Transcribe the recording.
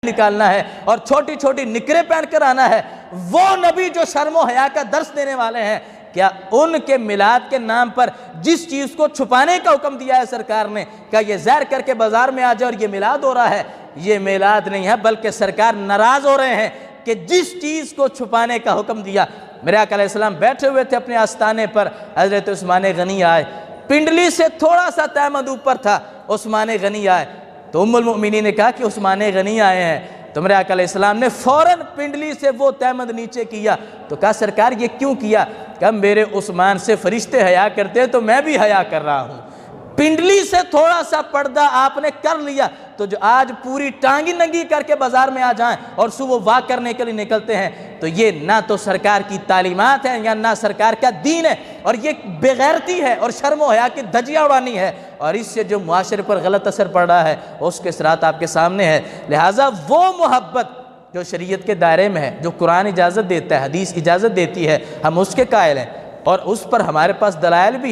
نکالنا ہے اور چھوٹی چھوٹی نکریں پہن کر آنا ہے، وہ نبی جو شرم و حیا کا درس دینے والے ہیں، کیا ان کے میلاد کے نام پر جس چیز کو چھپانے کا حکم دیا ہے سرکار نے، کیا یہ زہر کر کے بازار میں آ جائے اور یہ میلاد ہو رہا ہے؟ یہ میلاد نہیں ہے، بلکہ سرکار ناراض ہو رہے ہیں کہ جس چیز کو چھپانے کا حکم دیا۔ میرے آقا علیہ السلام بیٹھے ہوئے تھے اپنے آستانے پر، حضرت عثمان غنی آئے، پنڈلی سے تھوڑا سا تہمد اوپر تھا، عثمان غنی آئے تو ام المؤمنین نے کہا کہ عثمان غنی آئے ہیں، تو میرے آقا علیہ السلام نے فوراً پنڈلی سے وہ تہمد نیچے کیا، تو کہا سرکار یہ کیوں کیا؟ کہ میرے عثمان سے فرشتے حیا کرتے ہیں تو میں بھی حیا کر رہا ہوں۔ پنڈلی سے تھوڑا سا پردہ آپ نے کر لیا تو جو آج پوری ٹانگی ننگی کر کے بازار میں آ جائیں اور صبح واک کرنے کے لیے نکلتے ہیں، تو یہ نہ تو سرکار کی تعلیمات ہیں یا نہ سرکار کا دین ہے، اور یہ بے غیرتی ہے اور شرم و حیا کی دھجیاں اڑانی ہے، اور اس سے جو معاشرے پر غلط اثر پڑ رہا ہے اس کے اثرات آپ کے سامنے ہے۔ لہٰذا وہ محبت جو شریعت کے دائرے میں ہے، جو قرآن اجازت دیتا ہے، حدیث اجازت دیتی ہے، ہم اس کے قائل ہیں، اور اس پر ہمارے پاس دلائل بھی